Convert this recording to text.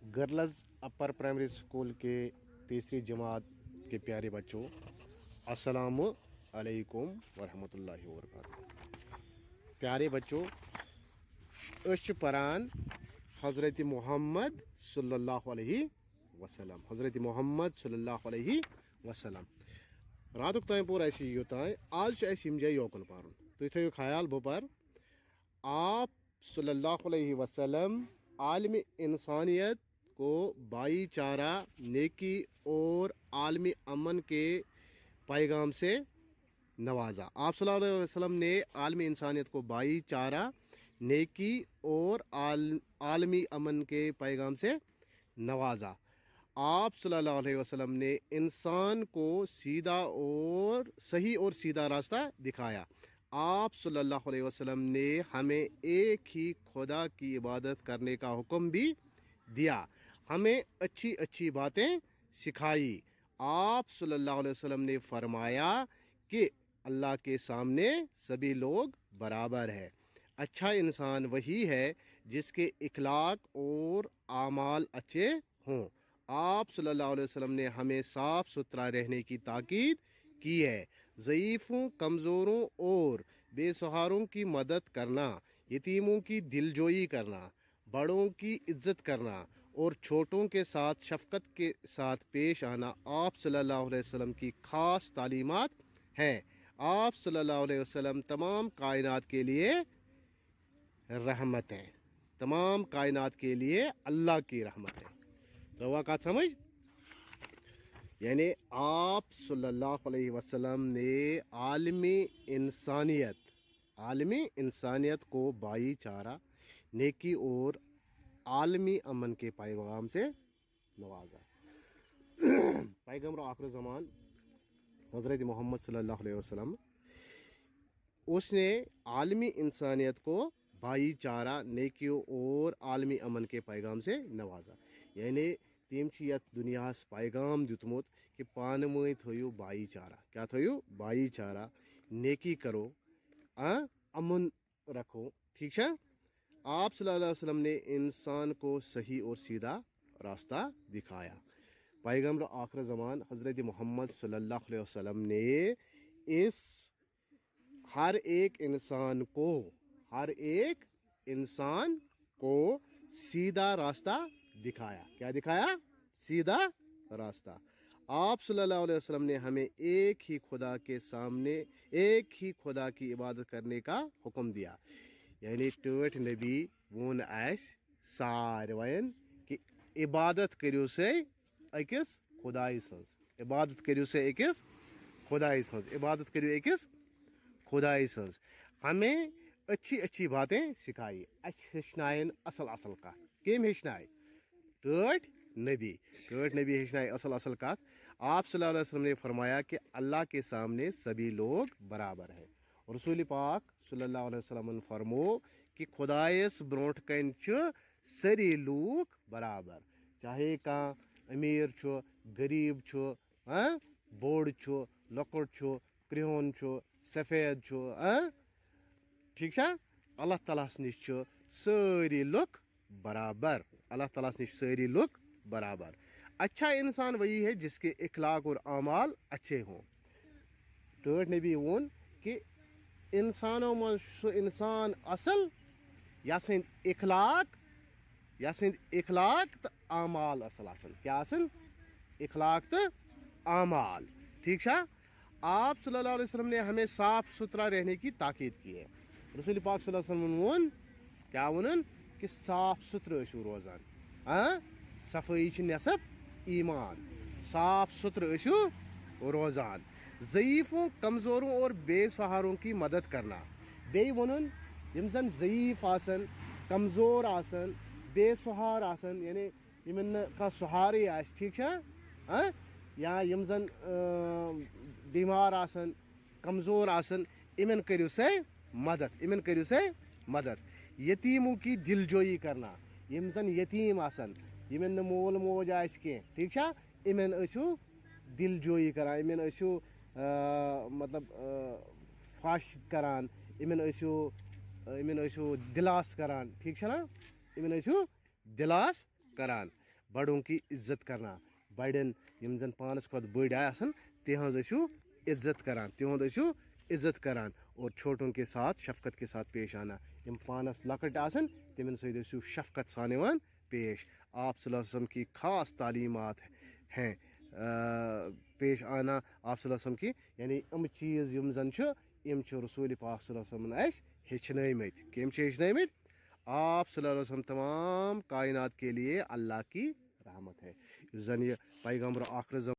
Girls upper primary school के तीसरी जमात के प्यारे बच्चों, अस्सलामु अलैकुम वरहमतुल्लाहि वबरकातुहू। प्यारे बच्चों, अश परान हज़रत मोहम्मद सल्लल्लाहु अलैहि वसल्लम, हज़रत मोहम्मद सल्लल्लाहु अलैहि वसल्लम। रात तान पोर योतान आज यम जाए योकन पारुन। तुम थो ख्याल बह पर आप सल्लल्लाहु अलैहि वसल्लम आलमी इंसानियत को भाईचारा, नेकी और आलमी अमन के पैगाम से नवाजा। आप सल्लल्लाहु अलैहि वसल्लम ने आलमी इंसानियत को भाईचारा, नेकी और आलमी अमन के पैगाम से नवाजा। आप सल्लल्लाहु अलैहि वसल्लम ने इंसान को सीधा और सही और सीधा रास्ता दिखाया। आप सल्लल्लाहु अलैहि वसल्लम ने हमें एक ही खुदा की इबादत करने का हुक्म भी दिया, हमें अच्छी अच्छी बातें सिखाई। आप सल्लल्लाहु अलैहि वसल्लम ने फरमाया कि अल्लाह के सामने सभी लोग बराबर है। अच्छा इंसान वही है जिसके इखलाक और आमाल अच्छे हों। आप सल्लल्लाहु अलैहि वसल्लम ने हमें साफ सुथरा रहने की ताकीद की है। ज़ईफ़ों, कमज़ोरों और बेसहारों की मदद करना, यतीमों की दिलजोई करना, बड़ों की इज्जत करना और छोटों के साथ शफ़क़त के साथ पेश आना आप सल्लल्लाहु अलैहि वसल्लम की ख़ास तालीमात हैं। आप सल्लल्लाहु अलैहि वसल्लम तमाम कायनात के लिए रहमत है, तमाम कायनात के लिए अल्लाह की रहमत है। तो वाक़ात समझ, यानी आप सल्लल्लाहु अलैहि वसल्लम ने आलमी इंसानियत को भाईचारा, नेकी और आलमी अमन के पैगाम से नवाजा। पैगम्बर आखिर ज़मान हज़रत मोहम्मद सल्लल्लाहु अलैहि वसल्लम, उसने आलमी इंसानियत को भाईचारा, नेकी और आलमी अमन के पैगाम से नवाजा। यानी तम यथ दुनियास पैगाम दितमुत कि पान मई थो भाईचारा। क्या थो? भाईचारा, नेकी करो, अमन रखो। ठीक है। आप सल्लल्लाहु अलैहि वसल्लम ने इंसान को सही और सीधा रास्ता दिखाया। पैगम्बर आखिर ज़मान हज़रत मोहम्मद सल्लल्लाहु अलैहि वसल्लम ने इस हर एक इंसान को सीधा रास्ता दिखाया। क्या दिखाया? सीधा रास्ता। आप सल्लल्लाहु अलैहि वसल्लम ने हमें एक ही खुदा के सामने एक ही खुदा की इबादत करने का हुक्म दिया। यानी टोट नबी वोन सारवन कि इबादत करियो से अकिस खुदाई सज, इबादत करियो से अकिस खुदाई सज, इबादत करियो अकिस खुदाई सज। हमें अच्छी अच्छी बातें सिखाई, हेचनायन असल असल कत। कम हेचनाय? टोट नबी हेचनाय असल असल कत। आप सल्लल्लाहु अलैहि वसल्लम ने फरमाया कि अल्लाह के सामने सभी लोग बराबर हैं। रसूल पाक सल्लल्लाहु अलैहि वसल्लम फरमो कि खुदायस ब्रोट कन सारी लूक बराबर, चाहे कह अमीर छु, गरीब छु, बोड़ छु, लकुट छु, क्रिहोन छु, सफ़ेद छु, ठीक है। अल्लाह ताला निश सारी लुक बराबर, अल्लाह ताला निश सारी लुक बराबर। अच्छा इंसान वही है जिसके इखलाक और अमाल अच्छे हों। टोट नबी वोन कि इंसानों में सो इंसान असल यह इखलाक तो अमाल असल आसन। क्या आसन? इखलाक तो अमाल। ठीक है। आप सल्लल्लाहु अलैहि वसल्लम ने हमें साफ सुथरा रहने की ताकीद की है। रसूल पाक सल्लल्लाहु अलैहि वसल्लम वोन क्या वोन कि साफ सुथरा ईसो रोजान। सफाई नसब ईमान, साफ सुथरा ईसो रोजान। ज़ईफ़ों, कमज़ोरों और बेसहारों की मदद करना। बे वोन यम जन ज़ईफ़ आसन, कमज़ोर आसन, बेसहार आसन, यानी यमन का सहारे आस, ठीक है, या यम जन बीमार आसन, कमज़ोर आसन, इमन करियो से मदद। यतीमों की दिलजोई करना। यम जन यतीम आसन, यमन मोल मोज आस कह, ठीक है, इमन ऐसो दिलजोई करान, इमन ऐसो मतलब फाश करान, इमन ऐसो दिलास करान, ठीक है ना, इमन ऐसो दिलास करान। بڑوں کی عزت کرنا بڑن یم زن پانس کھت بڑ آسن تہذ ٲسِو عزت کران تہذ ٲسِو عزت کران اور چھوٹوں کے ساتھ شفقت کے ساتھ پیش آنا یم پانس لکٹ آسن تمن سۭتۍ ٲسِو شفقت سان یوان پیش آپ صلی اللہ علیہ وسلم کی خاص تعلیمات ہیں پیش آنا آپ صلی اللہ علیہ وسلم کی یعنی چیز یم زن یم رسول پاک صلی اللہ علیہ وسلم اس ہیچنٲمٕتۍ کٔمۍ چھِ ہیچنٲمٕتۍ آپ صلی اللہ علیہ وسلم تمام کائنات کے لیے اللہ کی رحمت ہے یُس زن یہ پیغمبر آخر